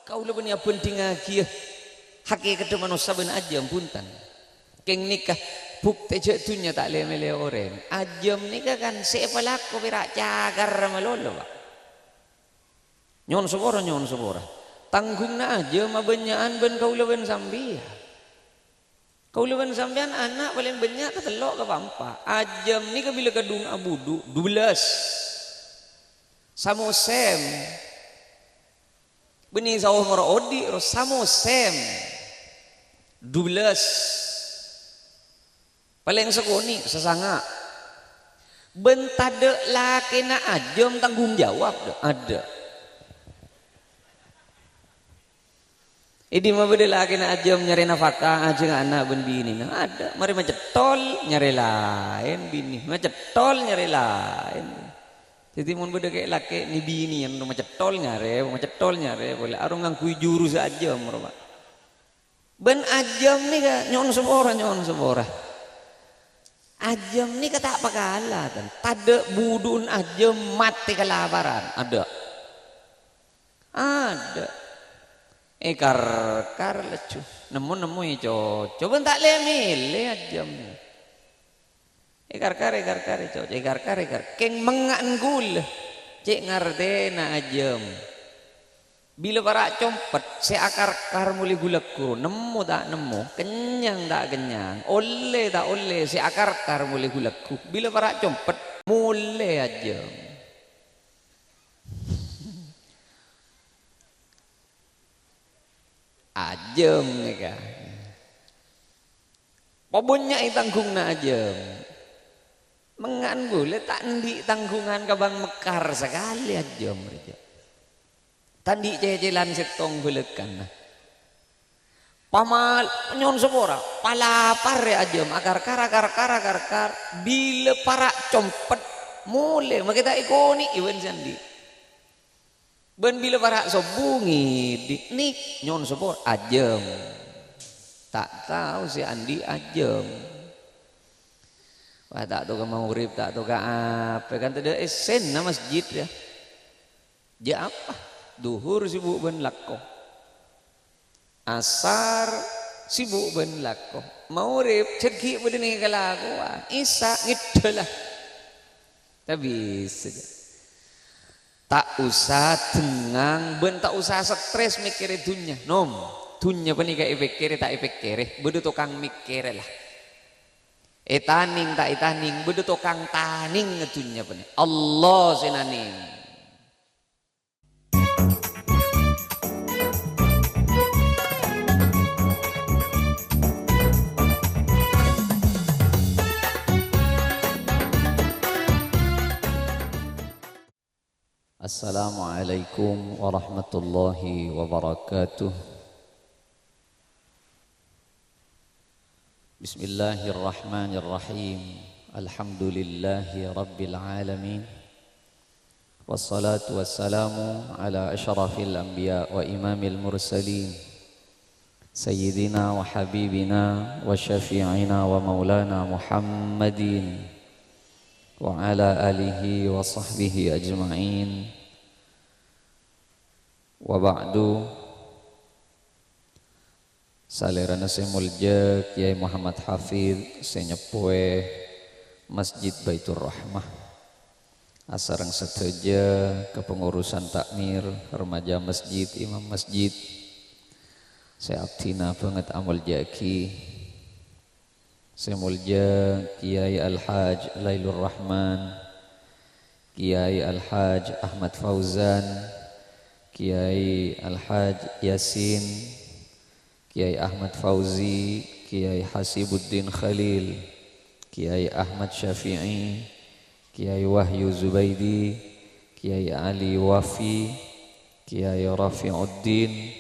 kau lebih ni penting lagi hakikat manusia ben ajam puntan keng nikah bukti jatuhnya tak lele orang ajam nikah kan siapa laku berak cagar malolo pak nyon sebora tanggung na ajam abenyaan ben kau lebih sambil kau lebih sampean anak paling banyak ketelok ke pampa ajam nikah bila kadung abudu 12 samosem benih sawah mara odi ros samosem 12 paling sekoni sesanga bentade laki na ajam tanggung jawab ada ini mah beda laki na ajam nyari nafkah aja anak ben bini nah ada mari macetol nyari lain bini macetol nyari lain jadi mun beda kayak laki ni bini yang macetol nyari boleh arung ngangkui jurus ajam mereka ben ajam ni ka nyon sebora ajam ni ka tak pakalah kan tade budun ajam mati kelaparan ada kar lecu nemu coba tak lemile ajam kar keng menganggul cek ngartena ajam bila para compet seakar kar muli gulaku nemu tak nemu kenyang tak kenyang oleh tak oleh seakar kar muli gulaku bila para compet mulai ajam ajam nika pobonnya tanggung na ajam menganggul tak ndi tanggungan kabang mekar sekali ajam reja tandi cecelan setong belekan pamal nyon sepora palapar ya ajam akar kar bila para compet mulai makita ikoni iwan sandi ben bila para sobungi dik nyon sepor ajam tak tahu si Andi ajam wah tak tahu ke maurib tak tahu ke apa kan tadi esen na masjid ya apa duhur sibuk ben lakko asar sibuk ben lakko maurib cekik bedeni kelakuan isa ngidlah tapi saja tak usah tengang ben tak usah stres mikir dunya nom dunya pani ka pikir tak pikir bedu tukang mikir lah etaning tak etaning bedu tukang taning dunya pani Allah sinaning Assalamualaikum warahmatullahi wabarakatuh. Bismillahirrahmanirrahim. Alhamdulillahi rabbil alamin. Wassalatu wassalamu ala asyrafil anbiya wa imamil mursalin. Sayyidina wa habibina wa syafi'ina wa maulana Muhammadin wa ala alihi wa sahbihi ajma'in. Wa ba'du salerana semulja Kiai Muhammad Hafid senyepoe Masjid Baitur Rahmah asarang seteja kepengurusan takmir remaja masjid imam masjid saya abdina banget amal jaki semulja Kiai Al-Haj Lailur Rahman Kiai Al-Haj Ahmad Fauzan Kiai Al-Haj Yasin Kiai Ahmad Fauzi Kiai Hasibuddin Khalil Kiai Ahmad Syafi'i Kiai Wahyu Zubaidi Kiai Ali Wafi Kiai Rafi'uddin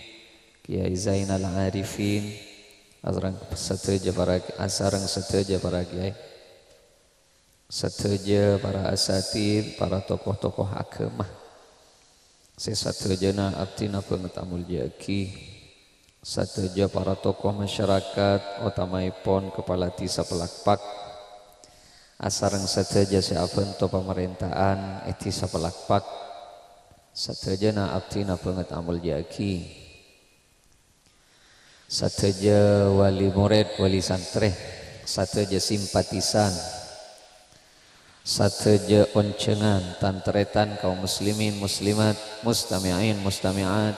Kiai Zainal Arifin asarang seteja para kiai seteja para asatid para tokoh-tokoh agama sesateja na abdina pengetamul jaki sateja para tokoh masyarakat utamaipun kepala desa Pelakpak asareng sateja saabento pemerintahan desa Pelakpak sateja na abdina pengetamul jaki sateja wali murid wali santri, sateja simpatisan, sateja oncengan tantretan kaum muslimin muslimat, mustami'in mustami'at,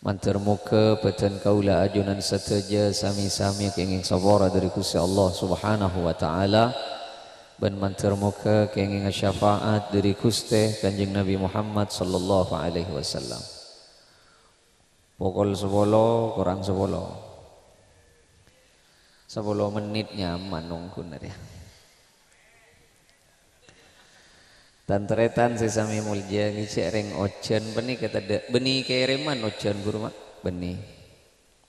mantar muka peten kaula ajunan sateja sami-sami kenging sabara dari Gusti Allah Subhanahu wa taala, ban mantar muka kenging syafaat dari Gusti Kanjeng Nabi Muhammad sallallahu alaihi wasallam. Pukul 10 kurang 10 menit nyaman nunggu ya. Tantretan sesami mulja ngicek reng ojen beni kata beni kereman ojen guru mak beni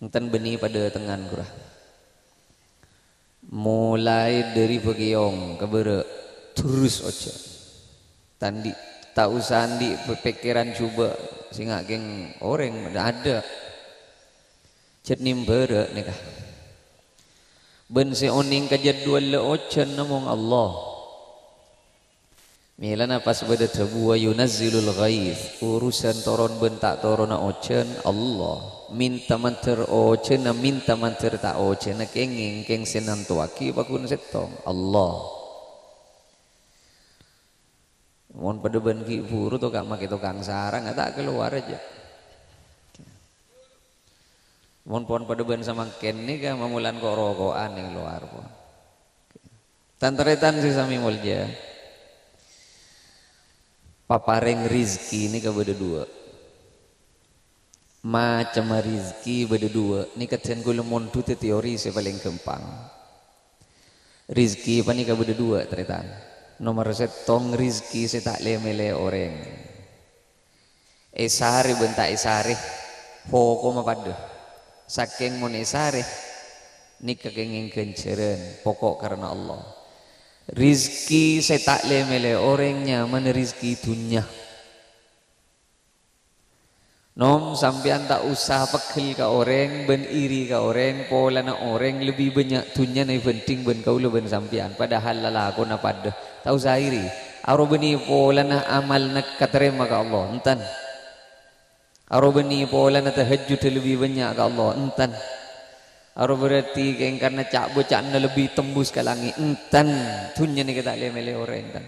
enten beni pada tengan guru mulai dari begiong ke bere terus ojen tandi tak usah andi pikiran coba singa geng orang ada cet nimbere nikah ben se oning ka jadwal le ojen namung Allah milana pas beda tabu wa yunazzilul ghaith urusan toron ben tak torona ojen Allah minta manter ojen minta manter tak ojen kenging keng senan tuaki bakun setong Allah mohon pada ben ki buru to gak make tukang sarang tak keluar aja. Mohon pon pada ben sama ken ni kan mamulan kok rokokan yang luar pon. Tantretan si sami mulja. Papareng rizki ni ka beda dua. Macam rizki beda dua. Ni keten kula mon tu teori se paling gampang. Rizki pa ni ka beda dua tretan. Nomor setong rizki setak lemele orang esare bentak esare pokok mapada saking mon esare nikah kenging kenceren pokok karena Allah rizki setak lemele orangnya mana rizki dunya nom sampean tak usah pekil ke orang ben iri ke orang pola na orang lebih banyak dunya na penting ben kau ben sampean padahal lala aku na pada tak usah iri aro beni pola na amal nak katerima ke Allah entan aro beni pola na tahajud lebih banyak ke Allah entan aro berarti keng karena cak bocak na lebih tembus ke langit entan dunya ni kita lele orang entan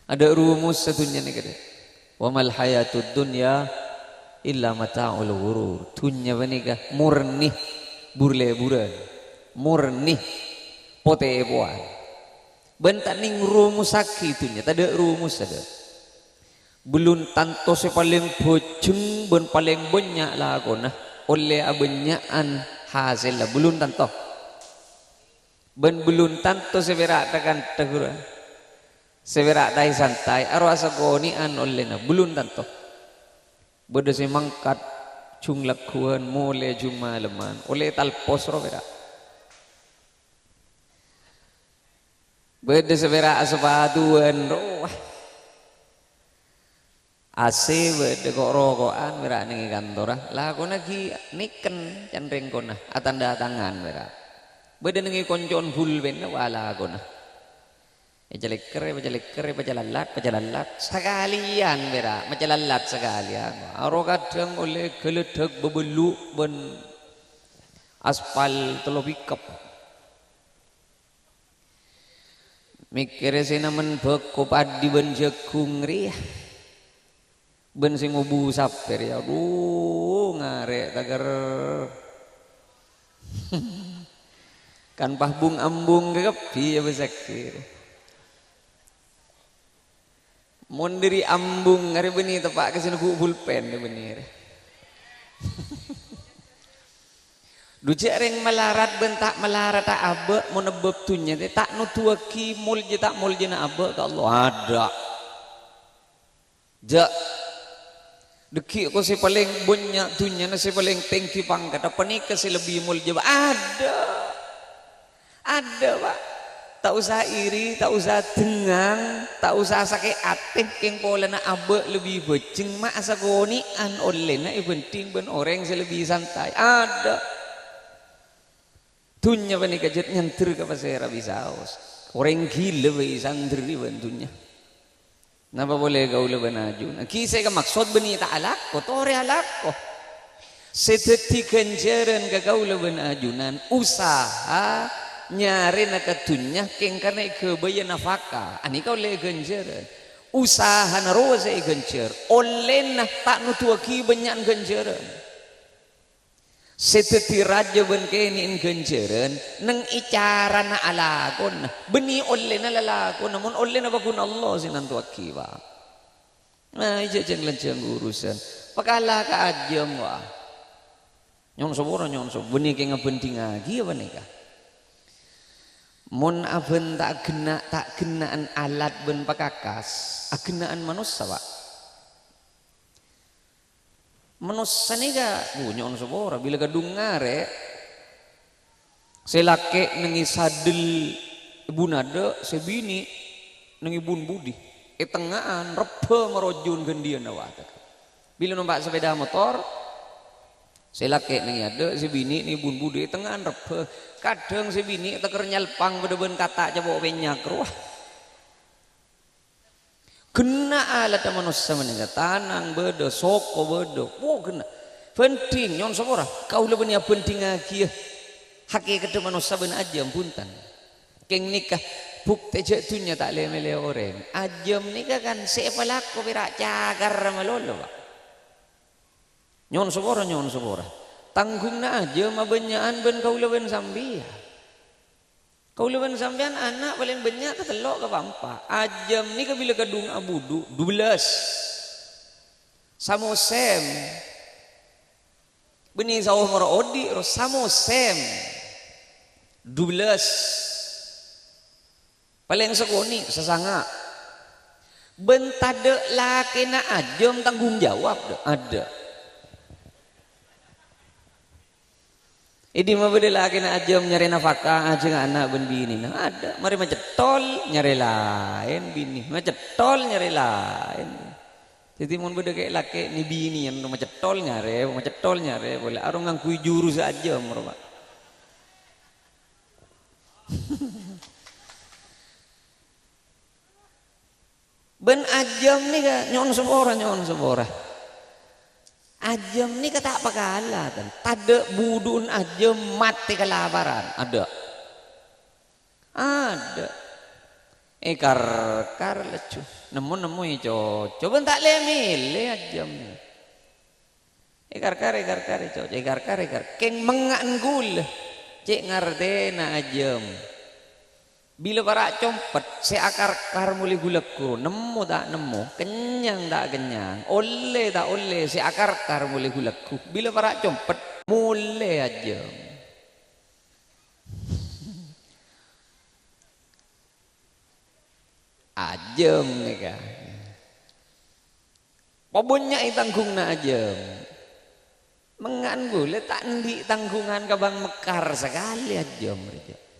ada rumus satunya ni kita wa mal hayatud dunya illa mata'ul ghurur dunya banika murni burle-buran murni pote poan bentak ning rumus sakitunya tak ada rumus ada belum tanto se paling bojeng ben paling banyak lah kona oleh abenyaan hasil lah belum tanto ben belum tanto se berak takan teguran seberak dai santai arwasa gonian olehna belum tanto beda si mangkat cung lakuan mole juma leman oleh talpos ro berak beda seberak sepatuan roh ase beda kok rokokan berak ning kantor lah kona ki niken candreng kona atanda tangan berak beda ning koncon bulben wala kona pejalalat sekalian berak pejalalat sekalian aro kadang oleh geledeg bebelu ben aspal telo pikap mikir sina men beko padi ben jagung riah ben sing ubu saper ya aduh ngarek tagar kan pahbung ambung kepi ya besakir mon diri ambung hari beni tepak kesini ku pulpen bener dujek reng melarat bentak melarat tak abe mon nebeb tunya tak nutua ki mulje tak mulje na abe ka Allah ada ja deki ko si paling banyak tunya na si paling tengki pangkat apa ni ke si lebih mulje ada Pak tak usah iri, tak usah dengang, tak usah sakit hati keng pola na abe lebih bejeng mak asa gonian oleh na penting ben orang lebih santai ada dunya bani kajet nyantir ke pasera bisaos orang gila bani santri bentunya napa boleh gaul benaju kisah ke maksud bani tak alak ko tore alak ko Sedeti ganjaran kakaula ben ajunan usaha nyari nakatunya keng karena kebaya nafaka ani kau le ganjaran usaha naroza ganjar oleh nah tak nutuaki banyak ganjaran sedeti raja ben kenin ganjaran nang icara na alakon beni oleh na lalakon namun oleh na bakun Allah sinantuaki ba nah ijajang lancang urusan pakalah ka ajam wah nyon sobora nyon sob beni ke ngapenting lagi apa nika mon aben tak genaan alat ben pakakas agenaan manusia pak manusia nika nyon sobora bila kadung ngare selake nengi sadel ibu nada sebini nengi bun budi tengaan rebe merojun gendian awat bila numpak sepeda motor selake nih ada si bini nih bun budi tengah rebe kadang si bini teker nyelpang beda-beda kata coba benyak ruah kena alat manusia meninggal tanang beda soko beda wow kena penting nyon sepora kau lebih penting lagi ya hakikat manusia ben ajam punten keng nikah bukti jatuhnya tak lele orang ajam nikah kan siapa laku berak cagar malolo pak nyon sobora tanggung na aja mabenyaan ben kaula ben sambian kaula ben sambian anak paling banyak ketelok ke pampa ajam ni kabila kadung abudu 12 samosem beni sawah mara odi ro samosem 12 paling sekoni sesanga ben tade laki na ajam tanggung jawab ada Idi mah beda lagi nak ajam nyari nafkah aja anak ben bini nah ada mari macetol nyari lain bini macetol nyari lain jadi mun beda kayak laki ni bini yang macetol nyari boleh arung ngangkui jurus aja mereka ben ajam nih kan nyon sebora ajam ni kata apa kalah kan tada budun ajam mati kelaparan ada kar lecu nemu coba tak lemil ajam ni kar keng menganggul cek ngartena ajam bila para compet seakar kar muli gulaku nemu tak nemu kenyang tak kenyang oleh tak oleh seakar kar muli gulaku bila para compet mulai aja ajam nih kah pabunnya tanggung na ajam menganggul tak ndi tanggungan kabang mekar sekali ajam mereka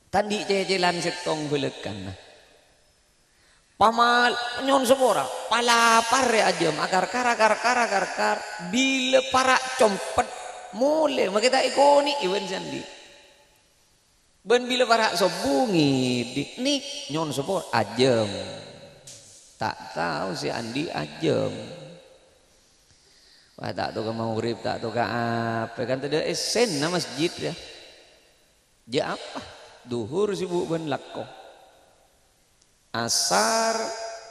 tadi cecelan setong belekan pamal nyon sepora palapar ya ajam akar kar bila para compet mulai makita ikoni iwan sandi ben bila para sobungi dik nyon sepora ajam tak tahu si Andi ajam wah tak tahu ke maurib tak tahu ke apa kan tidak esen na masjid ya apa duhur sibuk ben lako asar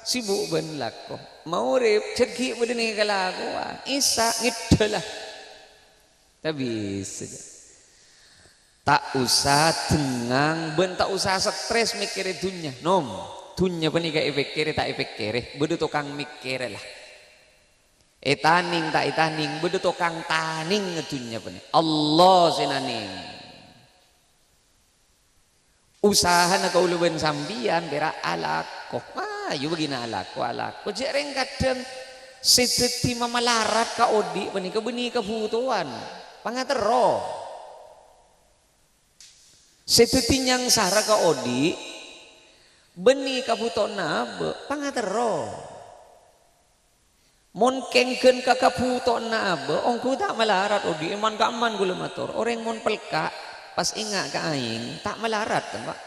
sibuk ben lako maurib cekik bedeni kelakuan isa ngidelah tapi tak usah tengang ben tak usah stres mikir dunya nom dunya penika efek tak efek kere bedu tukang mikir lah etaning tak etaning bedu tukang taning dunya penik Allah sinaning usaha na kauluban sambian bera alako ayo begina alako jereng kadang sedeti mamalarat ka odi penika beni kebutuhan pangatero sedeti nyang sara ka odi beni kabutona pangatero mon kengken ka kabutona ongku tak malarat odi eman ka aman gula matur orang mon pelka pas ingat ke aing tak melarat kan pak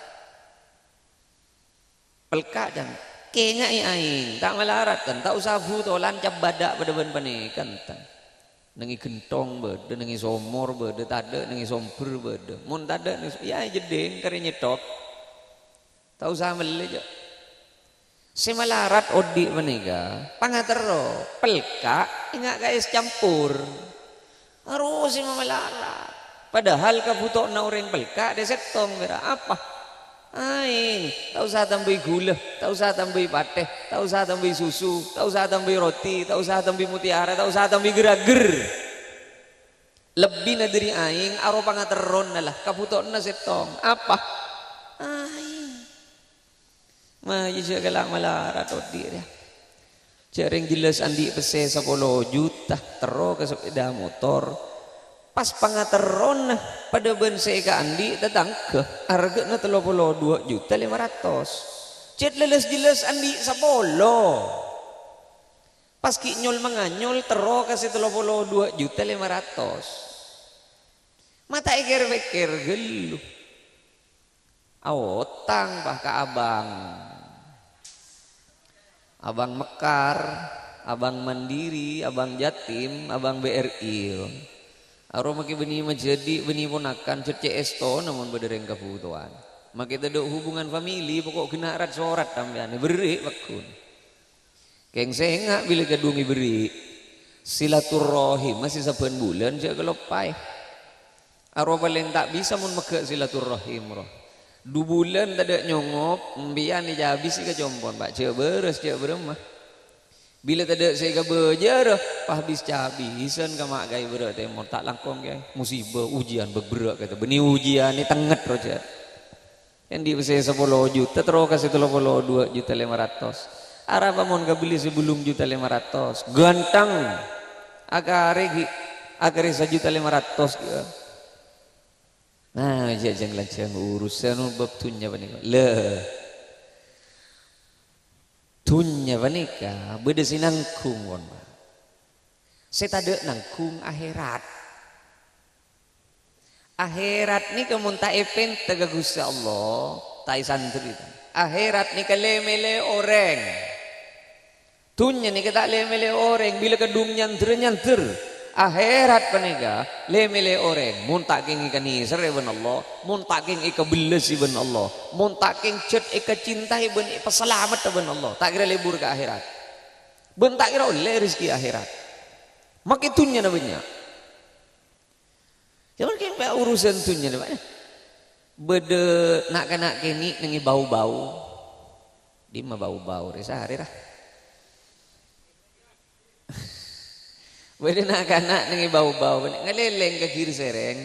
pelka dan kengai aing tak melarat kan tak usah butolan cap badak pada ben kan nengi gentong bede nengi somor bede tade nengi somber bede mun tade ya jedeng kare nyetop tau samel aja semalarat odi menika pangatero pelka ingat guys campur harus si mamalarat padahal kabutokna orang pelka de setong bera apa ai tak usah tambah gula tak usah tambah pateh tak usah tambah susu tak usah tambah roti tak usah tambah mutiara tak usah tambah gerager lebih na dari aing aro pangateron nalah kabutokna setong apa ai mah jadi galak malarat odi dia jaring jelas andi pese 10 juta tero ke sepeda motor pas pangateron pada bense ka andi datang ke hargana 32 juta 500 cet leles jelas andi 10 pas ki nyol manganyol tero ke 32 juta 500 mata ikir-pikir geluh awotang bah ka abang Mekar, abang Mandiri, abang Jatim, abang BRI. Aro maki beni menjadi beni ponakan cet CS to namun bedereng kabutuhan. Maki tedok hubungan famili pokok kena rat sorat tambiane beri bakun. Keng senga bila gadungi beri silaturahim masih saben bulan saya kelopai. Aro paling tak bisa mun meke silaturahim roh. 2 bulan tak ada nyongop mbian ni habis ke jompon pak cek beres cek beremah bila tak ada saya ke bejar habis habisan ke mak gai berat temor tak langkong gai musibah ujian berberak kata beni ujian ni tenget roja yang di saya 10 juta terus kasih 32 juta 500 arah pamon ke beli sebelum juta 500 ganteng akari 1 juta 500 ke nah jajang lajang urusan bab tunya panika le tunya panika beda sinangkung won saya tade nangkung akhirat ni kemun ta epen tega Gusti Allah tai santri akhirat ni kalemele orang tunya ni kita lemele orang bila kedung nyanter akhirat panika lemele orang mun taking ikan isar ben Allah mun taking ika beles ben Allah mun taking cet ika cintai ben peselamat ben Allah tak kira libur ke akhirat ben tak kira oleh rezeki akhirat makitunya namanya jangan kayak urusan tunya namanya bede nak kini nengi bau-bau di mah bau-bau resa hari dah beda nak nengi bau-bau ngeleleng ke kiri sereng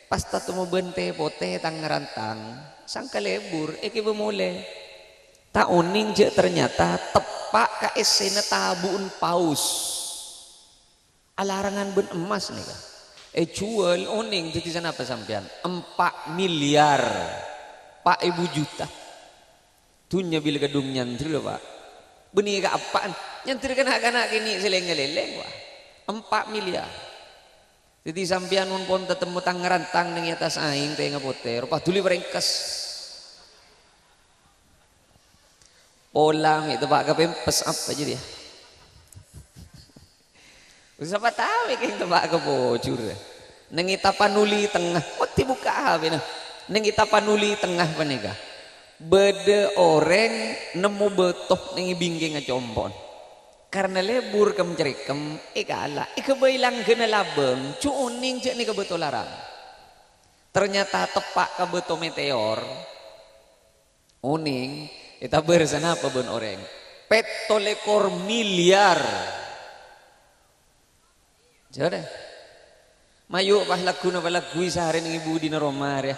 pas tatu mau bente pote tang ngerantang sang kalebur eki bemole tak uning je ternyata tepak ka esena tabuun paus alarangan ben emas nih kan jual uning jadi sana apa sampean 4 miliar pak ibu juta tunya bila gedung nyantri loh pak benih ka apaan nyantri kanak kini seleng-leleng wah 4 miliar jadi sampean mun pon tetemu tangerantang ning atas aing teh ngapote rupa duli berengkes polang itu pak kepempes apa aja dia siapa tahu kayak tebak ke bocor ning tapanuli tengah oti buka apa ning tapanuli tengah panika bede orang nemu betoh ning bingking ngacompon karena lebur kem cerikem ikala ikebailang kena labeng cuuning cek ni kebetul larang ternyata tepak kebetul meteor uning kita bersana apa ben orang petolekor miliar jadi mayu pah lagu napa lagu sehari ning ibu di naromar ya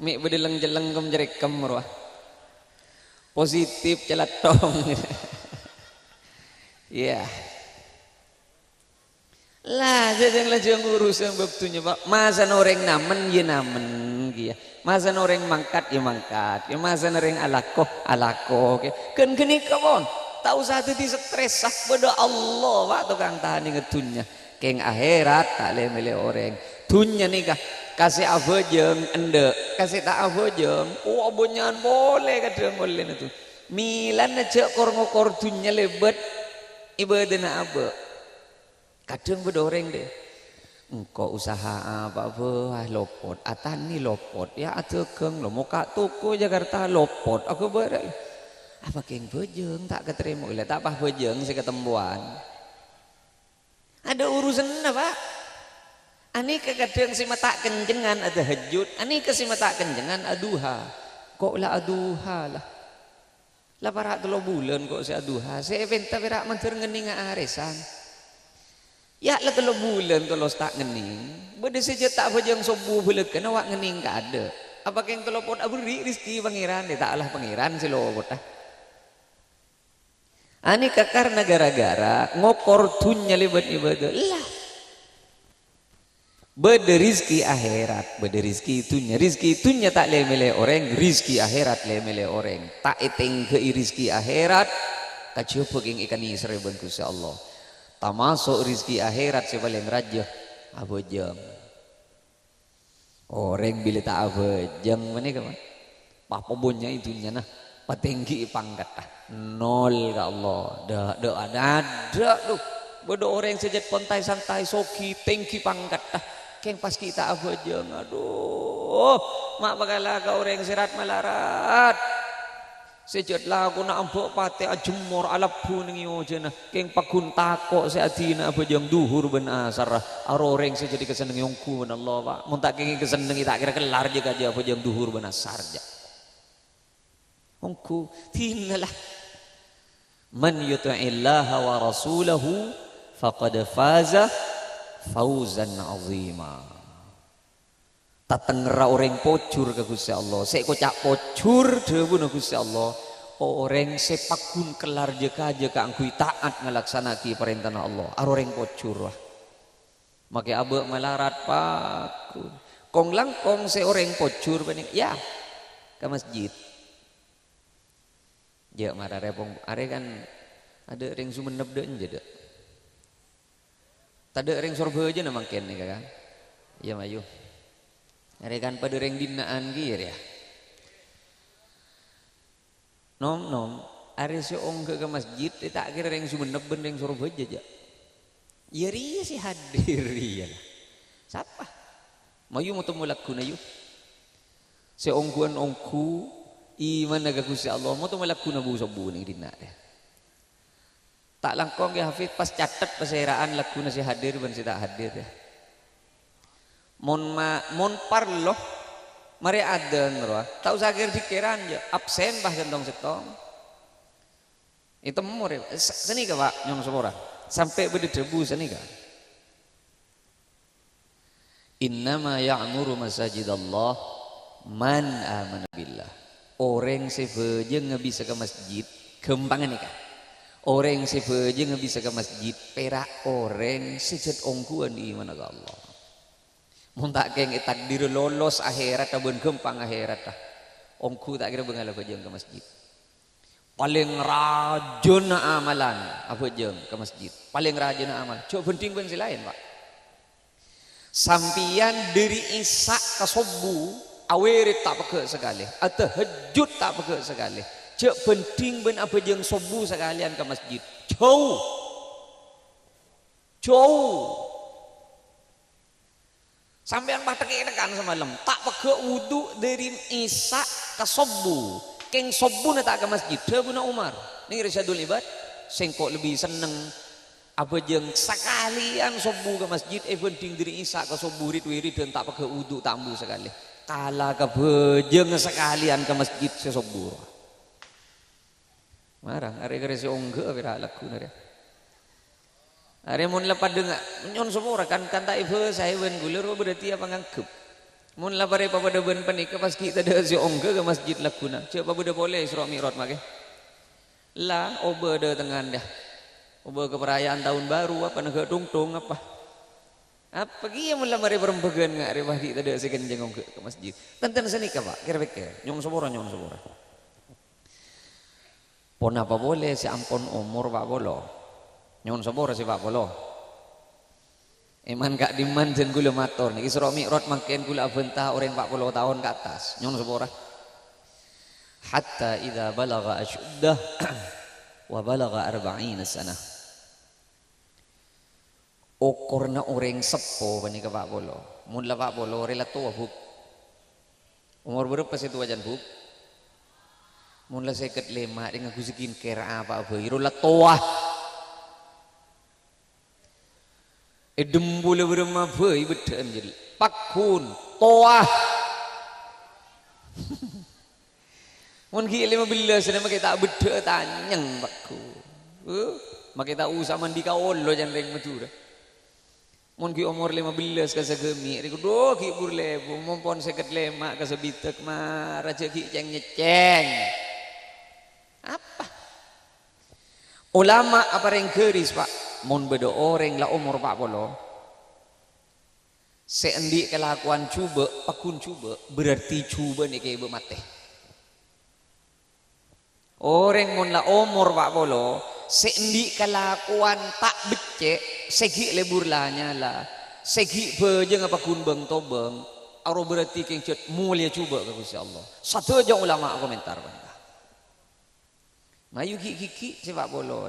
mik bedeleng jeleng kem cerikem roh positif celatong ya lah jajang lajang urusan baktunya pak masa orang namen ya namen ya masa orang mangkat ya mangkat ya masa orang alako kan kini kabon tak usah jadi stres sah pada Allah pak tukang tahan ngetunya keng akhirat tak lemele orang tunya nikah kasih abojeng ende kasih tak abojeng oh abonyan boleh kadang boleh itu milan aja kor ngokor tunya lebet ibadana apa Kadang bedoreng deh. Engkau usaha apa lopot, atani lopot, ya atekeng lo muka toko Jakarta lopot, aku berak. Apa keng bejeng tak keterima, lah tak apa bejeng si ketembuan. Ada urusan apa? Ani kadang si mata kenjengan ada hajud, ani si mata kenjengan aduha. Kok lah aduha lah. Lah para 3 bulan kok si aduha, si eventa berak mantir ngening arisan. Ya lah 3 bulan kalau tak ngening, bade saja tak bejeng sobu bulan kena wak ngening ka ada. Apa keng telepon abri rezeki pangeran, dia taklah pangeran si lobot ah. Ani karena gara-gara ngokor dunya libat ibadah lah. Beda rizki akhirat, beda rizki itunya tak lemele orang, rizki akhirat lemele orang. Tak eteng ke rizki akhirat, kacoba keng ikan isra ban Gusti Allah. Termasuk rizki akhirat si paling raja abojang. Orang bila tak abojang mana kawan? Papobonya itunya nah. Patinggi pangkat ah. Nol ka Allah. Dak ada tuh. Bodoh orang sejat pantai santai soki tinggi pangkat ah. Keng pas kita abojang aduh. Mak bagala ka orang sirat malarat. Sejat lagu nak ambok pate ajemor alapu ning yo jena. Keng pagun takok se adina abojang duhur ben asar. Aro orang sejadi keseneng yongku ben Allah Pak. Mun tak keng keseneng tak kira kelar je kaja abojang duhur ben asar ja. Ongku tinalah man yuti'illaha wa rasulahu faqad faza fauzan azima. Tatengera orang pocur ke Gusti Allah, sek kocak pocur dewe na Gusti Allah. Orang sepagun kelar jeka angkui taat ngelaksanaki perintah Allah. Orang pocur wah. Make abe melarat pakun. Kong langkong se orang pocur bening ya ke masjid. Ya marah repong are kan ada ring Sumenep deun je dek. Tade ring Surabaya na mangken nih kan. Ya mayu. Are kan pada ring dinaan gir ya. Nom are si ongke ke masjid tak kira ring Sumenep ben ring Surabaya aja. Ya ria si hadir ya lah. Siapa? Mayu mutu mulakku na yu. Si ongkuan ongku iman naga Gusti Allah mau tu malaku nabu sabu ning dina ya. Tak langkong ya Hafid pas catat paseraan laku na si hadir ban si tak hadir ya. Mon parlo mari adan roh. Tau sagir pikiran je absen bah gentong setong. Itu mure seni ka Pak nyong sepora. Sampai bede debu seni ka. Innama ya'muru masajidallah man amana billah. Orang sebejeng bisa ke masjid kembangan nikah. Orang sebejeng bisa ke masjid perak orang sejat ongkuan iman ke Allah. Mun tak keng takdir lolos akhirat tabun gempang akhirat dah. Ongku tak kira bengala bejeng ke masjid. Paling rajin amalan apa jeng ke masjid. Paling rajin amal. Coba penting pun si lain Pak. Sampian dari isak ke subuh awirit tak peke sekali atau hajud tak peke sekali cek penting ben apa jeng subuh sekalian ke masjid jauh sampean patek tekan semalam tak peke wudu dari isak ke subuh keng subuh tak ke masjid Sabuna Umar ni Risyadul Ibad sengkok lebih seneng apa jeng sekalian subuh ke masjid penting dari isak ke subuh wirid dan tak peke wudu tambu sekali kala kebejeng sekalian ke masjid sesobur marah are kare si ongge pira laku nare are mun lepas dengar nyon semua kan tak ibu saya ben guler berarti apa ngangkep mun lapare pada ben panika pas kita ada si ongge ke masjid lakuna coba beda boleh Isra Mi'raj make lah obe de tengan dah obe ke perayaan tahun baru apa negara tungtung apa apa kia mula mari perembagan ngak rewah di tadi sekan jengong ke masjid. Tenten seni ka Pak, kira pikir nyong sebora. Pon apa boleh si ampon umur Pak Bolo. Nyong sebora si Pak Bolo. Iman kak diman jen gula matur nih Isra Mi'raj makin gula bentah orang 40 tahun ke atas. Nyong sebora. Hatta idza balagha ashuddah wa balagha 40 sanah. Okorna orang sepo bani ke Pak Bolo. Mun la Pak Bolo rela tua buk. Umur berapa sih tu wajan buk? Mun la seket lema dengan kusikin kera apa iru la tua. Dembule berema beuy beden jadi. Pakun tua. Mun ki 15 sana kita bede tanyang bakku. Makita usah mandi kaol lo jan reng matura. Mun ki umur 15 ka sagemi riku do ki burle mumpon 55 ka sabitek mah raja ki ceng nyeceng. Apa? Ulama apa reng keris Pak? Mun bedo orang la umur 40. Seendi kelakuan cuba, pakun cuba berarti cuba ni ke ibu mate. Orang mun la umur 40 sendi kelakuan tak becek segi lebur lahnya lah segi bejeng apa kun beng to beng aro berarti kengcet mulia cuba ke Gusti Allah satu aja ulama komentar bangga mayu kiki sepak bola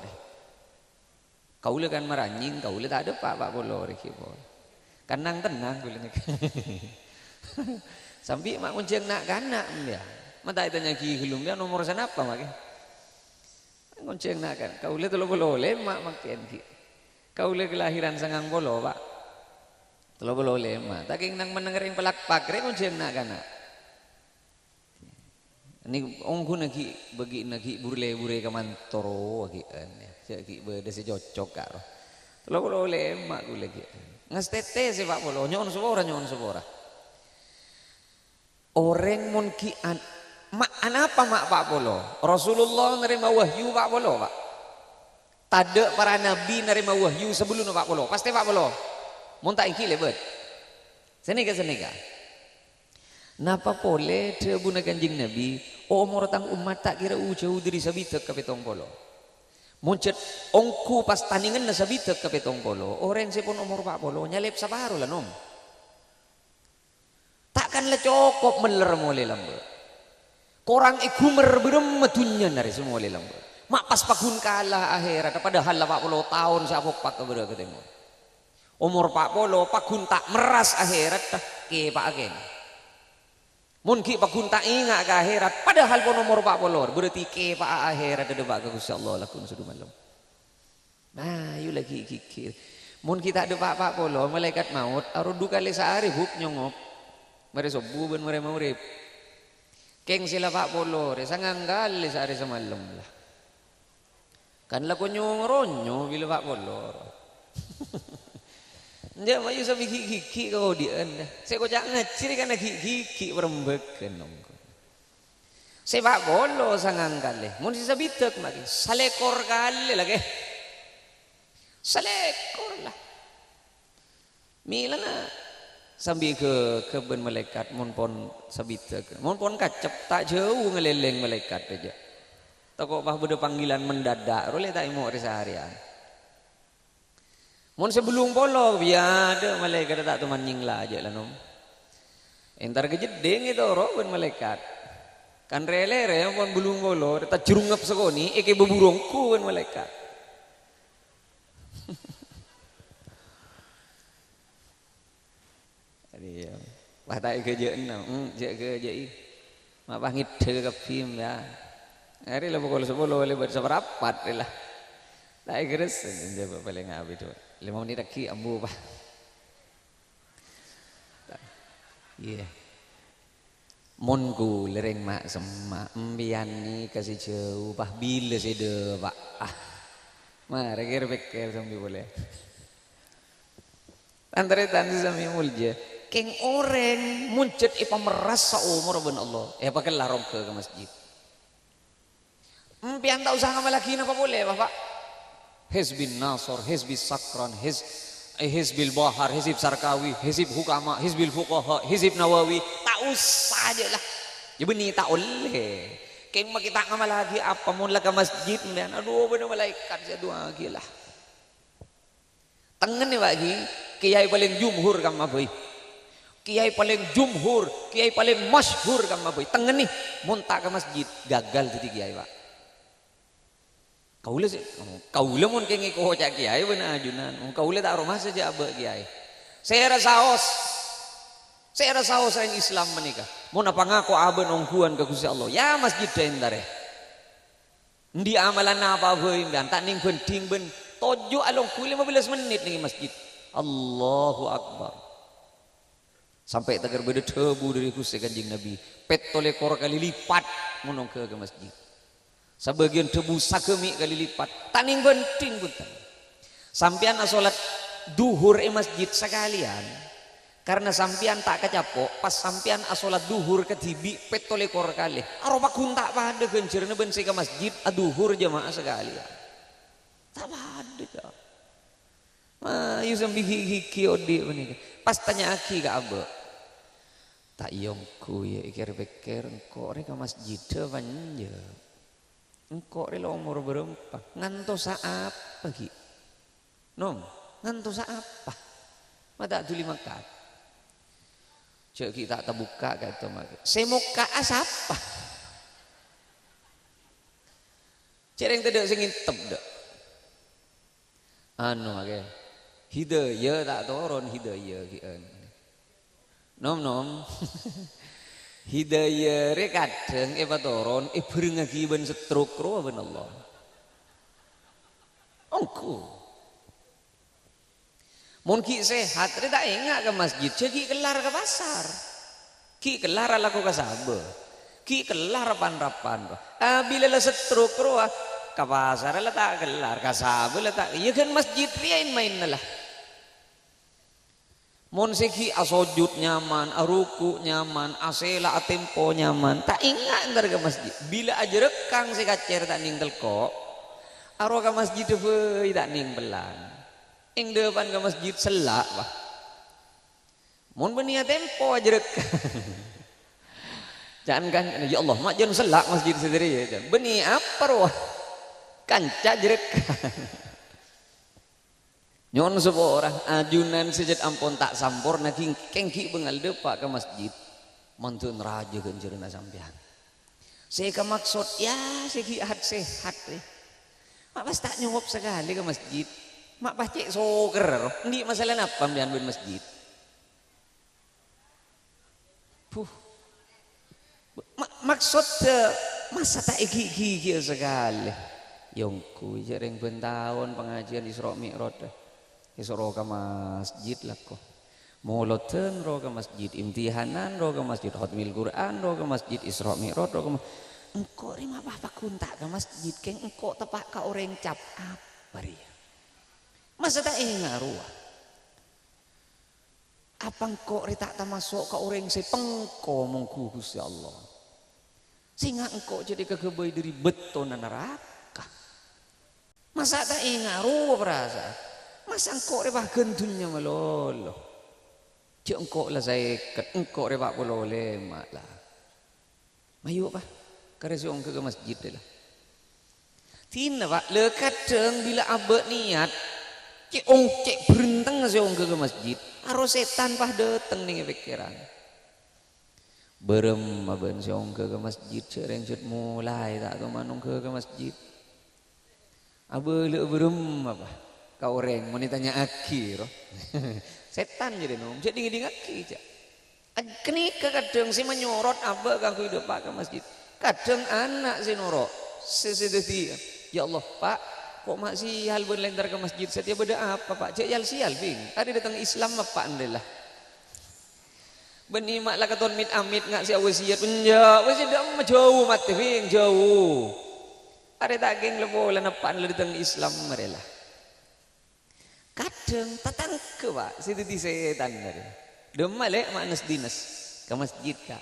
kaula kan maranying kaula tak ada pak bola kibol kanang tenang kaula sampai mak kunceng nak kanak dia mata tanya ki hulum dia nomor sana apa mak ngonceng nak kan kau le tolo bolo le mak makin ki kau le kelahiran sangang bolo Pak tolo bolo le mak taking nang menengering pelak pakre ngonceng nak kan ni ongku naki bagi naki burle ka mantoro ki an ya ki bede se cocok karo tolo bolo le mak ku le ki ngas tete se Pak bolo nyon sebora orang mun ki an mak anapa mak Pak Bolo? Rasulullah nerima wahyu Pak Bolo Pak. Tada para nabi nerima wahyu sebelum Pak Bolo. Pasti Pak Bolo. Mun tak iki lebet. Senika. Napa pole tebuna kanjing nabi umur tang umat tak kira jauh dari sabitek ka petong polo. Muncet ongku pas tandingan na sabitek ka petong polo. Orang sepun umur Pak Bolo nyalep sabaru lah nom. Takkanlah cukup meler mole lambe. Korang ikumer berem metunya dari semua lelang. Mak pas pakun kalah akhirat padahal 40 tahun sabok pak keberapa ketemu. Umur 40 pakun tak meras akhirat ke pak agen. Mungkin pakun tak ingat ke akhirat padahal pun umur 40 berarti ke pak akhirat ada pak ke Gusti Allah lakun sudah malam. Nah, yuk lagi kikir. Mun kita ada pak 40 malaikat maut arudu kali sehari buk nyongop. Mari sobu ben mari maurip. Keng sila Pak Polo, sangang kali sehari semalam lah. Kan lah konyong ronyo bila Pak Polo. Dia mayu sabi kiki kau dia anda. Saya kau jangan ciri kan kiki berembek nongko. Saya Pak Polo sangang kali. Mun sisa bitek lagi, salekor kali lagi. Salekor lah. Milana. Sambil ke kebun malaikat monpon sabita ke monpon kacep tak jauh ngeleleng malaikat aja toko bah beda panggilan mendadak role tak mau seharian mon sebelum polo biada malaikat tak teman nyingla aja lah nom entar kejedeng itu roben malaikat kan rele pon belum polo tak jerungap sekoni eke beburungku kan malaikat Wah tak kerja enam, kerja i, mak pangit ke film ya. Hari lah pukul 10 boleh berseperapat lah. Tak keres, jawab paling habis tu. 5 menit lagi ambu bah. Iya. Monku lereng mak semak, embian ni kasih jauh bah bila sede pak. Mari kira sambil boleh. Antara tanti sambil mulja. Keng orang muncet ipa merasa umur ben Allah. Pakai larong ke masjid. Pian tak usah ngamal lagi apa boleh Bapak? Hizbin Nasr, Hizbis Sakran, Hizbil Bahar, Hizib Sarkawi, Hizib Hukama, Hizbil Fuqaha, Hizib Nawawi. Tak usah aja lah. Ya benih tak boleh. Keng kita ngamal lagi apa mun ke masjid pian. Aduh bener malaikat saya doa lagi lah. Tengen ni bagi kiai paling jumhur kam boy. Kiai paling jumhur, kiai paling masyhur kam boy. Tengen nih mun tak ke masjid gagal jadi kiai Pak. Kaula mun keng iko cak kiai beuna ajunan. Kaula tak rumah saja abah kiai. Saya rasa saos yang Islam menikah. Mun apa ngaku abah nongkuan ke Gusti Allah. Ya masjid dendare. Ndi amalan apa beui dan tak ning penting ben tojo along kuli 15 menit ning masjid. Allahu Akbar. Sampai tegar beda debu dari Gusti Kanjeng Nabi. Petole kor kali lipat munong ke masjid. Sebagian debu sakemi kali lipat. Taning penting bukan. Sampean salat duhur masjid sekalian. Karena sampean tak kecapok pas sampean salat duhur ketibi petole kor kali. Aropa kuntak pada gencerna ben ke masjid duhur jamaah sekalian. Tak pada. Ayo sambil hiki odi menikah. Pas tanya aki ke abah. Tak yongku ya ikir-pikir engkau reka masjid banja. Engkau rela umur berapa? Ngantos apa ki? Nom, ngantos apa? Mata tu lima kat. Cek kita tak buka kata mak. Semoga asapa? Cereng tidak singin tep dak. Anu ake. Hidayah tak turun hidayah kian. Nom hidayah re kadang turun berengaji ben setruk roh ben Allah. Ongku. Mun ki sehat re tak ingat ke masjid, ki kelar ke pasar. Ki kelar laku ke sabe. Ki kelar pan-rapan. Bila la setruk roh ke pasar la tak kelar, ke sabe la tak. Ya kan masjid riain main lah. Mon seki asojud nyaman, aruku nyaman, asela atempo nyaman. Tak ingat ntar ke masjid. Bila aja rekang si kacer tak ning telko, aro ke masjid feuy tak ning belan. Ing depan ke masjid selak bah. Mon benia tempo aja rekang. Jangan kan ya Allah, mak jangan selak masjid sendiri ya. Beni apa roh? Kanca rekang. Nyon seorang ajunan sejat ampun tak sampur naging kengki bengal depak ke masjid mantun raja gencerna sampean. Saya ke maksud ya sehat mak pas tak nyuwap sekali ke masjid. Mak pas cek soker ndi masalah apa mbian ben masjid. Maksud masa tak gigi sekali. Yongku jareng ben tahun pengajian Isra Mi'raj. Isro ke masjid lah kok. Moloten ro ke masjid imtihanan ro ke masjid khatmil Quran ro ke masjid Isra Mi'raj ro ke engko ri mah apa kuntak ke masjid keng engko tepak ka orang cap apa dia. Masa tak ngaruh. Apa engko ri tak masuk ka orang sepengko mongku Gusti Allah. Sehingga engko jadi kegebay dari beton neraka. Masa tak ngaruh perasa. Masa engkau rebah gendunya melolo. Cik engkau lah saya ket engkau rebah boleh mak lah. Mayu pak, karena ke masjid lah. Tina pak, lekat deng bila abad niat, cek berenteng seong ke masjid. Harus setan pak dateng nih pikiran. Berem aben seong ke masjid, cereng cut mulai tak tu manung ke masjid. Abah le berem apa? Kau orang mau ditanya aki roh. Setan jadi nom jadi ngiding aki aja. Kenika kadang si menyorot abah kanggo hidup pak ke masjid. Kadang anak si norok sesedeti ya Allah pak kok mak sial ben lentar ke masjid setiap beda apa pak cek yal sial bing ada datang Islam apa andelah beni mak lah katon mit amit ngak si awasiat penja wasiat dah jauh mati bing jauh ada tak geng lebo lan apaan le datang Islam merela. Kadang tatang ke pak situ setan dari demalek manas dinas ke masjid kak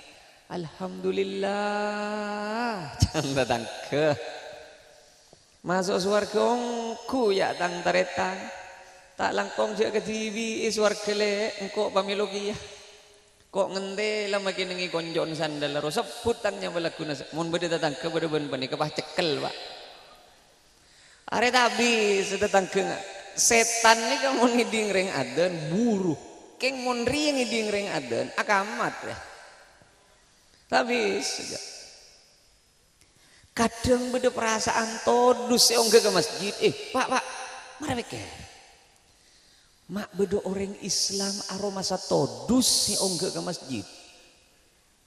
alhamdulillah jangan datang ke masuk suarga ongku ya tang taretang tak langkong je ke TV suarga le engkau pamilogi ya kok ngente lah makin nengi konjon sandal ro sebutannya balaguna mun bede datang ke bede ben pani kepah cekel pak are tabi sedatang ke setan ni kamu ngiding reng adan buruh keng mon ring ngiding reng adan akamat ya tapi Kadang beda perasaan todus seong ke masjid. Pak, mari ke. Mak beda orang Islam aroma sa todus seong ke masjid.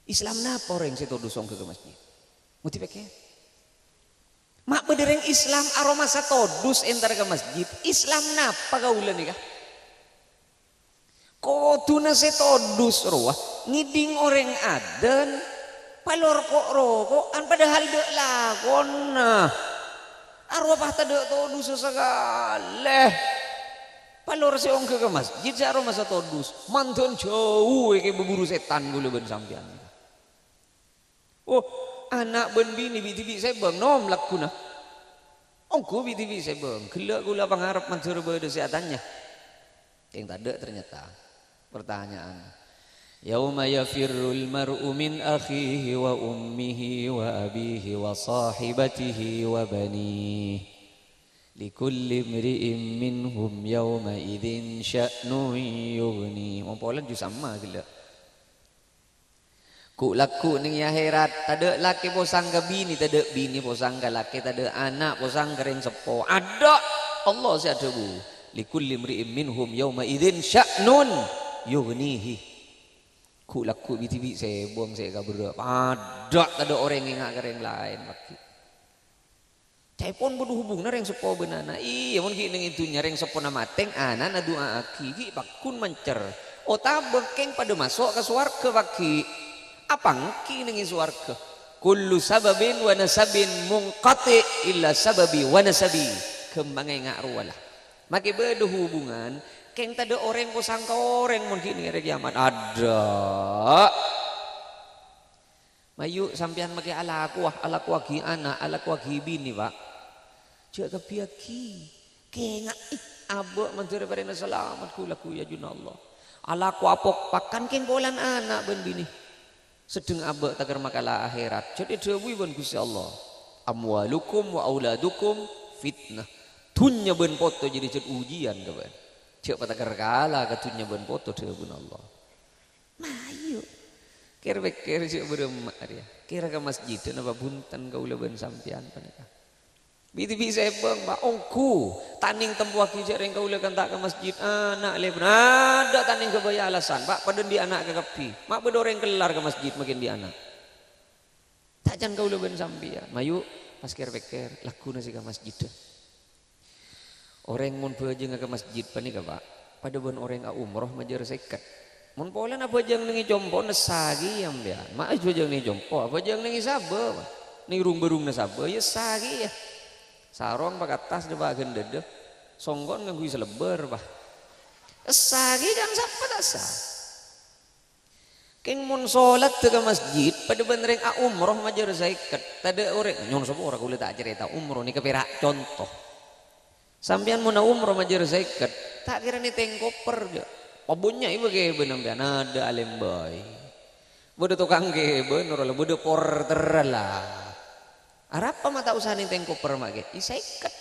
Islam napa orang se todus seong ke masjid? Muti peke. Mak beda orang Islam aroma sa todus entar ke masjid. Islam napa kaulan ni kah? Koduna se todus roh. Ngiding orang adan. Palor kok rokokan padahal dek lakon nah arwah tadek todus segala palor seong ke masjid searo masa todus mantan jauh ke berburu setan gula ben sampean anak ben bini biti saya bang nom lakuna ongku biti saya bang gila gula pengharap mansur berdeseatannya yang tadek ternyata pertanyaan Yauma yafirrul mar'u min akhihi wa ummihi wa abihi wa sahibatihi wa banihi likulli imri'in minhum yauma idzin sya'nun yughni. Mompolan ju sama gila. Ku laku ning akhirat tade laki posang ke bini tade bini posang ke laki tade anak posang kering sepo. Ada Allah si ada bu. Likulli imri'in minhum yauma idzin sya'nun yughnihi. Ku laku biti saya buang saya kabur ada ada orang yang ngak kering lain laki cai pon bodoh hubung nareng sepo benana iya mon ki ning itu nyareng sepo na mateng anak na doa aki ki bakun mencer ota bekeng pada masuk ke swarga baki apa ngki ning swarga kullu sababin wa nasabin munqati illa sababi wa nasabi kembangai ngak ruwalah maki bodoh hubungan keng tada orang ko sangka orang mungkin hari kiamat ada. Mayu sampean make ala kuah gi anak, ala kuah gi bini, Pak. Cek kepiaki. Kenga abok menteri parena selamat kulaku ya junallah. Ala kuah pok pakan keng bolan anak ben bini. Sedeng abok tagar makala akhirat. Jadi dewi ben Gusti Allah. Amwalukum wa auladukum fitnah. Tunya ben foto jadi cet ujian kawan. Cek patakar kala katunya ban foto dia bun Allah. Mayu. Kira bekir cek beremak dia. Kira ke masjid napa buntan kaula ban sampean paneka. Biti bisa bang ba ongku taning tempuaki cek reng kaula kan tak ke masjid anak le ada taning kebaya alasan Pak paden di anak ke kapi. Mak bedoreng kelar ke masjid makin di anak. Tajan kaula ban sampean. Mayu pas kira bekir lakuna sih ke masjid. Orang mun bajeng ke masjid panika Pak. Pada bon orang umroh majar sekat. Mun polan apa jang nengi jompo nesagi yang bian. Ma aja jang nengi jompo apa jang nengi sabe. Ning rung-berung na sabe ya sagi ya. Sarong pak atas de bagian dede. Songgon nganggo seleber Pak. Sagi kan sapa tasa. Keng mun salat ke masjid pada ben reng umroh majar sekat. Tade orang nyon sapa ora kula tak cerita umroh ni keperak contoh. Sampian mau umroh majar zakat tak kira nih tengkoper dia pabunya ibu ke benang bian ada alim boy bodoh tukang ke bener lah bodoh porter lah apa mata usaha nih tengkoper mage zakat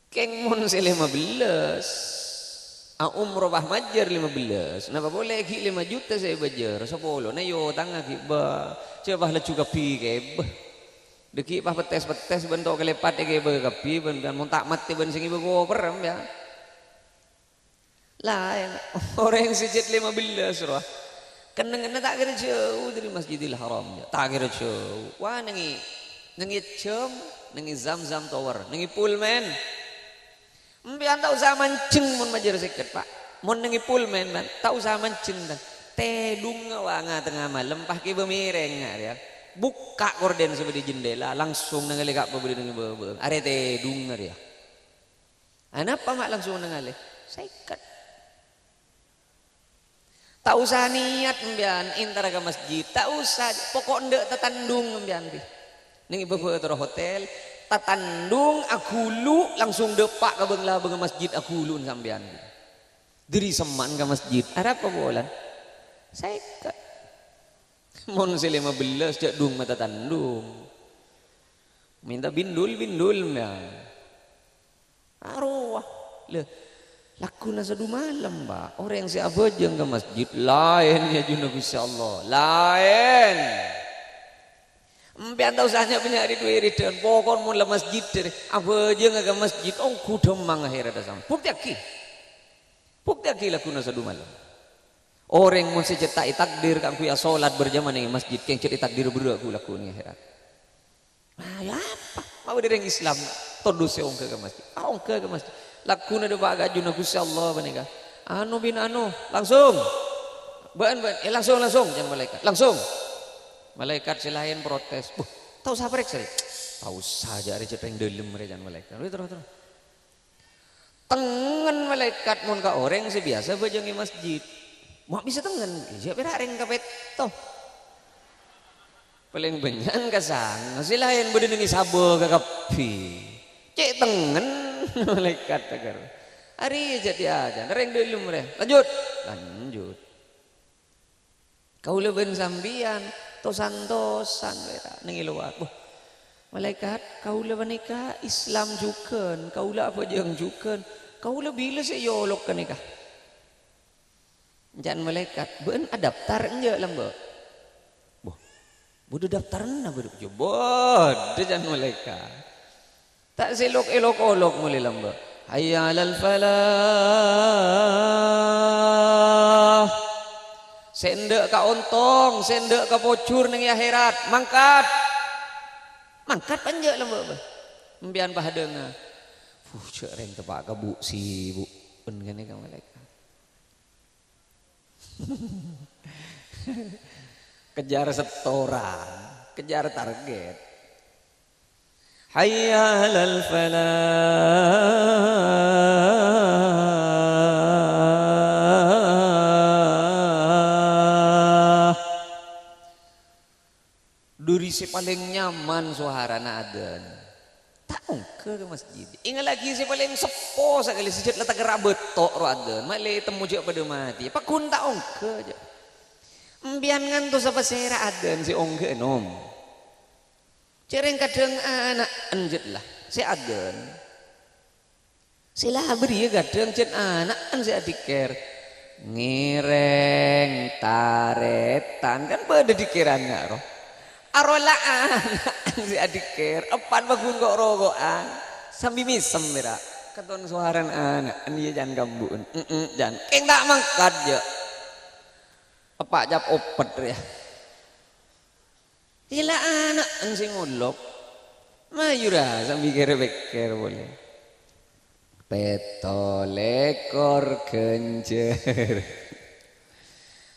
keng mun se 15 umroh bah majar 15 napa boleh ki 5 juta saya bajar 10 na yo tangga ki ba coba lah juga pi ke deki pah petes bentuk kelepat ke kapi ben mun tak mati ben sing ibu perem ya lah orang yang sejat 15 roh kenengan tak kira jauh dari Masjidil Haram ya tak kira jauh wah nengi jam nengi zam tower nengi pullman mbian tak usah mancing mun majar seket Pak mun nengi pullman man tak usah mancing dan tedung wanga tengah malam pah ke bemireng ya buka korden sebagai jendela langsung nengali kak pembeli dengan bebe are teh dungar ya apa mak langsung nengali saikat tak usah niat mbian intara ke masjid tak usah pokok ndek tetandung mbian bi ning bebe tero hotel tatandung akulu langsung depak ke bengla beng masjid akulu sampean diri seman ke masjid ada apa bolan saikat mon se 15 jak dung mata tandung minta bindul ya arwah le lakuna sadu malam Pak orang yang si abajeng ke masjid lain ya junub insyaallah lain Mpian tahu sahnya penyari duit dan pokok mun la masjid deh. Apa aja nggak masjid, oh kudu mang akhirat sama. Bukti aki lakuna sadu malam. Orang mun sejetai takdir kan ku ya salat berjamaah ning masjid keng cetak takdir berdua ku lakuna akhirat. Ah ya apa? Mau dereng Islam todus ong ke masjid. Ong ke masjid. Lakuna de baga juna Gusti Allah banega. Anu bin anu langsung. Langsung jangan malaikat. Langsung. Malaikat selain protes. Tahu siapa rek sih? Tahu saja ada cepeng dalam mereka malaikat. Terus. Tengen malaikat mun ka orang sebiasa bajang di masjid. Mau bisa tengen. Siapa reng kapet toh. Paling banyak kasang. Selain berdiri sabo ka kapi. Cek tengen malaikat agar. Hari jadi aja. Reng dalam mereka. Lanjut. Kau leben sambian tosan nengi luar. Malaikat kau leben nikah Islam juken, kau lah apa jeng juken, kau lebih le seyolok ke nikah. Jangan malaikat, ben adaptar enja lambe. Bodoh daftarna bodoh jebod, jangan malaikat. Tak selok elok olok mulai lambe. Hayya 'alal falah. Sendek ka ontong, sendek ka pocur ning akhirat, mangkat panjang lembe. Mbian bahadeunga. Cek reng tepak ka bu si bu pun gini ka malaikat. Kejar setoran, kejar target. Hayya 'alal falah. Duri si paling nyaman suarana adan. Tak ongke ke masjid. Ingat lagi si paling sepo sekali sejak letak gerabet tok ro adan. Malai temu je pada mati. Pakun tak ongke aja. Mbian ngantu sapa sera adan si ongke nom. Cereng kadang anak anjet lah. Si adan. Sila beri kadang cen anak an si adiker. Ngireng taretan kan pada dikirannya roh. Arolaan si adiker epan bagun kok rogoan sambil misem mira keton suaran anak dia jangan gambun jangan keng tak mangkat je apa jap opet ya gila anak sing ngulok mayura sambil kere-beker boleh petolekor kencer.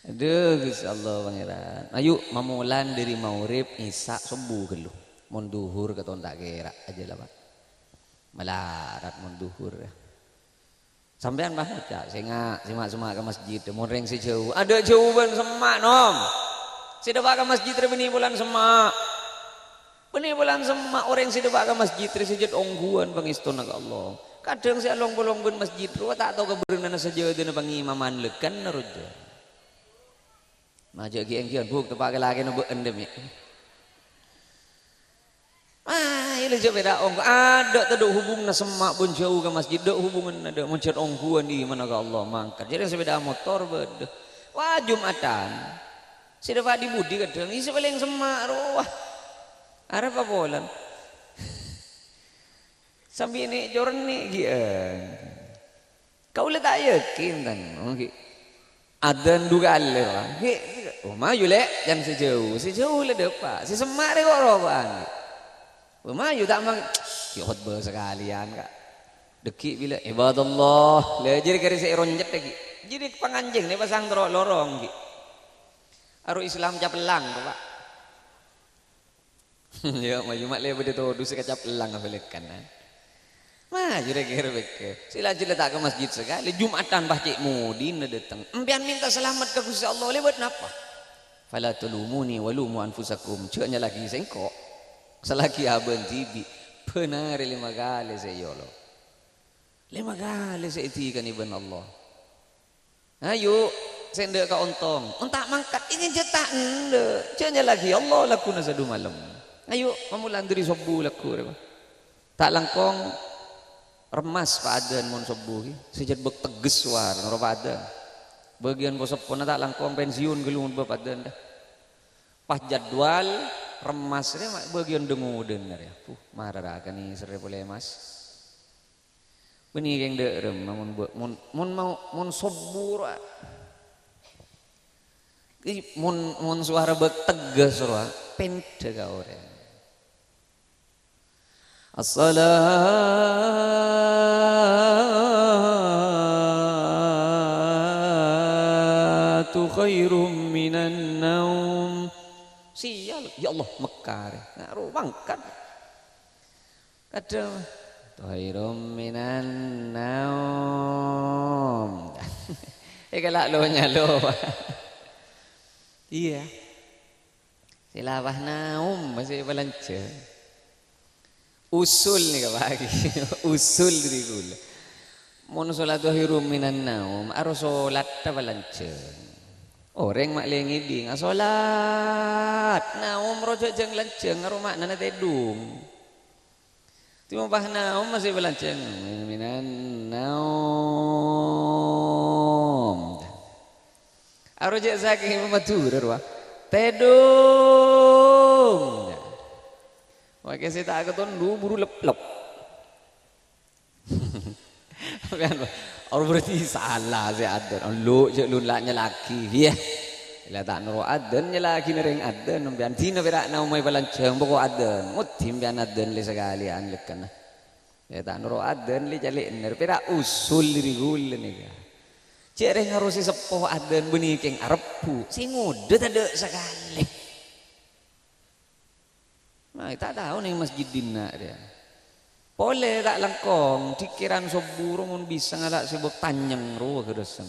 Aduh Gusti Allah pangeran. Ayo mamulan dari maurib isya subuh gelu. Mun duhur keton tak kira aja lah Pak. Melarat mun duhur. Sampean bah cak singa semak ke masjid mun reng si jauh. Ada jauhan semak nom. Si depak ke masjid beni bulan semak. Beni bulan semak orang si depak ke masjid sejat ongguan pangistuna ka Allah. Kadang si along bolong ben masjid ru tak tahu keberenana sajeudeuna pangimaman lekan naruja. Majak giang-giang buk tepak lagi nu beun dem ya. Ieu je beda ong ada teu hubungna semak pun jauh ke masjid deu hubungan ada muncul ongguan di mana ka Allah mangkat. Jadi sepeda motor beuh. Wah Jumatan. Si dapat di budi kadang isi paling semak roh. Arep apa bolan. Sambil ini jorni gian. Kau le tak yakin tan. Adan duga alle bang. Maju le jangan sejauh le depan. Si semak deh kok roban. Maju tak mang. Khutbah sekalian kak. Deki bila ibadallah. Le jadi kari saya ronjet lagi. Jadi panganjing nih pasang lorong ki. Aru Islam capelang pak. Ya maju mak le bede tu dusi capelang ngabelekan. Maju deh kira-kira. Sila tak ke masjid sekali. Jumatan bah cik mudin datang. Empian minta selamat ke Gusti Allah. Lewat napa? Fala tulumuni walumu anfusakum. Ceknya lagi sengkok. Selagi abang tibi. Benar 5 kali saya yolo. 5 kali saya itikan ibn Allah. Ayo. Sendek ka ontong. Entak mangkat. Ingin cetak. Ceknya lagi. Allah laku nasadu malam. Ayo. Mamulan dari sobu laku. Tak langkong. Remas padan mon subuh sejat bek teges war noro padan bagian bosok pun tak langkong pensiun gelung padan dah pas jadwal remas ini bagian dengu dengar ya. Marah kan ni sere boleh mas. Beni yang derem mun sobur. Mun suara tegas surah pente ka orang. As-salatu khairum minan naum. Sial, ya Allah mekar. Ngaruh bangkat. Kadang khairum minan naum. Kalak lo nyalo. Iya. Silawah naum masih balanca. Usul nih kabagi. Usul diri gula. Mun salatu khairum minan naum, aro salat ta balanca. Orang mak lengi di salat. Naum rojok jeng lanceng aro makna tedung. Timo bah naum masih balanceng minan naum. Aro jek saking matur ro. Tedung. Wah kese tak keton lu buru lep-lep. Orang berarti salah sih adan. Lu cek lu laknya laki. Ya. Bila tak nuru adan nya laki nering adan. Nampian tina berak naumai balanceng pokok adan. Mutim bian adan li sekalian lekan. Ya tak nuru adan li jalik ner. Berak usul diri gula nih. Cek reng harus sepoh adan benih keng arepu. Si ngudet ada sekali. Nah, tak tahu nih masjid dina dia. Boleh tak langkong, dikiran sobur mun bisa ngalak sibuk tanyang ruh ke dosen.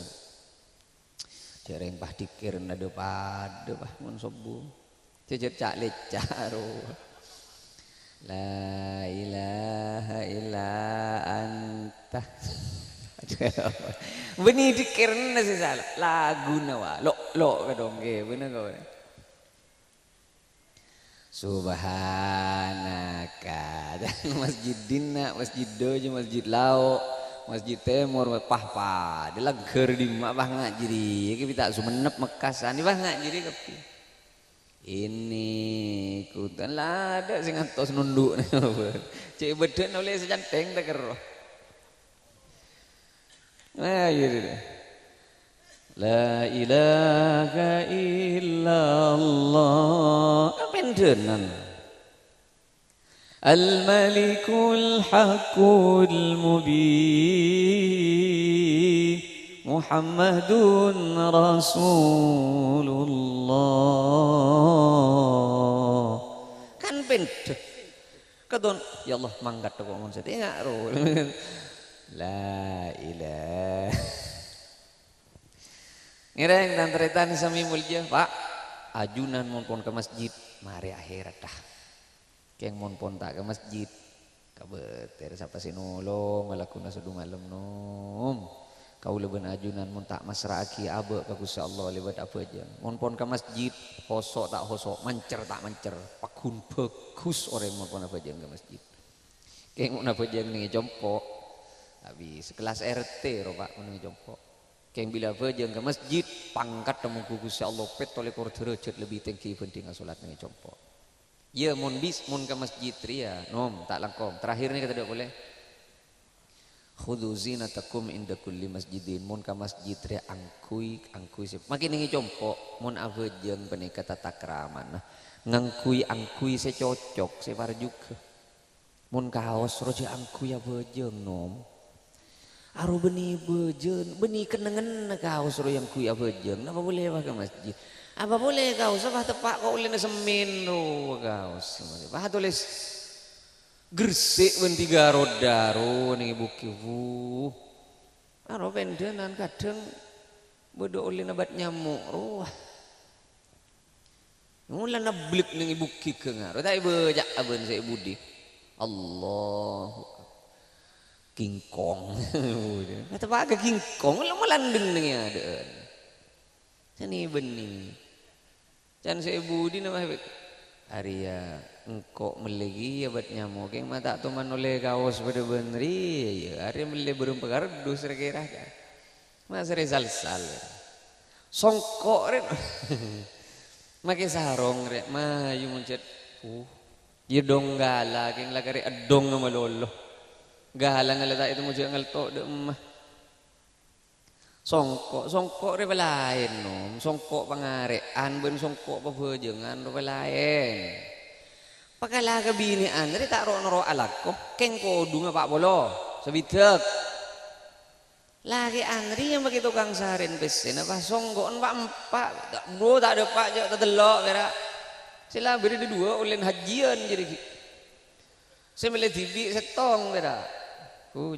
Jareng bah dikir nado pada bah mun sobur. Cecer cak lecah ruh. La ilaha illa anta. Benih dikir nasi salah. Lagu nawa, lo kadong ke bener kau. Subhanaka. Dan masjid dina, masjid dojo, masjid lau, masjid temur, pah dia lager di mak bah ngajiri. Kita sumenep mekasan di bah ngajiri kepi. Ini kutan lah ada sing ngantos nunduk. Cek beden oleh sejanteng tak keroh. Nah gitu deh. La ilaha illallah. Pendenan. Al-Malikul Haqqul Mubin. Muhammadun Rasulullah. Kan pendek. Kadon ya Allah mangkat kok ngomong sedih enggak ro. La ilaha. Ngereng dan teretan sami mulja, Pak. Ajunan monpon ke masjid, mari akhirat dah. Keng monpon tak ke masjid, kabeter siapa sih nolong, ngalakuna sedung malam nom. Kau leben ajunan mon tak masraki abe ka Gusti Allah lebat apa aja. Monpon ke masjid, hosok tak hosok, mancer tak mancer, pakun bagus orang monpon apa aja ke masjid. Keng mon apa aja ning jompok. Habis sekelas RT ro Pak ning jompok. Keng bila bejeng ke masjid pangkat temu Gusti Allah pet oleh kor derajat lebih tinggi banding salat ning compok. Ya mun ke masjid ria nom tak langkong. Terakhir ni kata tidak boleh. Khudhu zinatakum inda kulli masjidin. Mun ke masjid ria angkui makin ning compok mun abejeng penika tata krama. Nah, angkui se cocok se parjuk. Mun kaos roje angkui abejeng nom. Aru benih bejen, benih kenengen kau suruh yang kuya bejen. Apa boleh pakai masjid? Apa boleh kau sebab tepak kau ulin semin ro kau. Bah tulis gresik ben tiga roda ro ning ibu kiwu. Aru pendenan kadang bodo ulin abat nyamuk ro. Mulan nablik ning ibu kikeng ro tak bejak aben se budi. Allah King Kong. Kata pak ke King Kong lama landeng ning ada. Sini benih. Can saya budi nama Arya engkau melegi abat nyamuk yang mata tu manole kaos pada benri ya Arya mele berumpa kardus rekira kan. Mas resal sal. Songkok ren. make sarong rek mayu muncet yedong gala keng lagari adong nga malolo gala nga lata itu muncet ngalto de mah songkok re lain nom songkok pangarean ben songkok pabejengan re lain pakala kabinian re tak ro alak ko keng kodu nga pak bolo sabitek lagi andri yang begitu kang sarin pesen apa songgoan pak empat bro tak ada pak jauh tak delok kira sila beri dua ulen hajian jadi saya melihat TV setong kira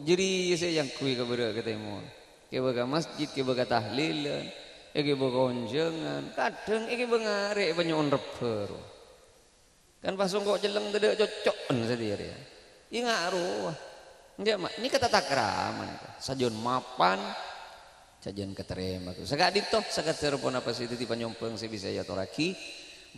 jadi saya yang kui kepada ketemu kebaga masjid kebaga tahlilan kebaga onjengan kadang kebaga ngarek penyon reper kan pas songgok jeleng tidak cocok sendiri ya ingat ruh ini kata takraman sajon mapan sajon keterima sagak dito sagak telepon apa sih di panyompeng saya bisa ya toraki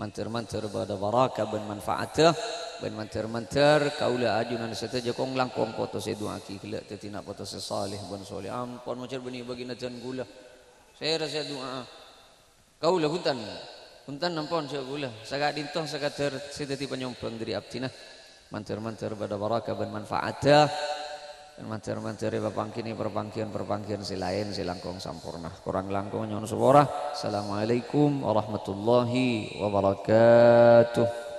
manter-manter pada barakah ben manfaatah ben manter-manter kaula ajunan setaja kong langkong foto saya doaki kelak tetina foto sesalih ben soleh ampun macam beni bagi najan gula saya rasa doa kaula huntan ampun saya gula sagak dito sagak ter sedeti panyompeng dari abtina manter-manter pada barakah ben manfaatah manter-manter perpangkian silain silangkong sampurna kurang langkong nyon suwara assalamualaikum warahmatullahi wabarakatuh.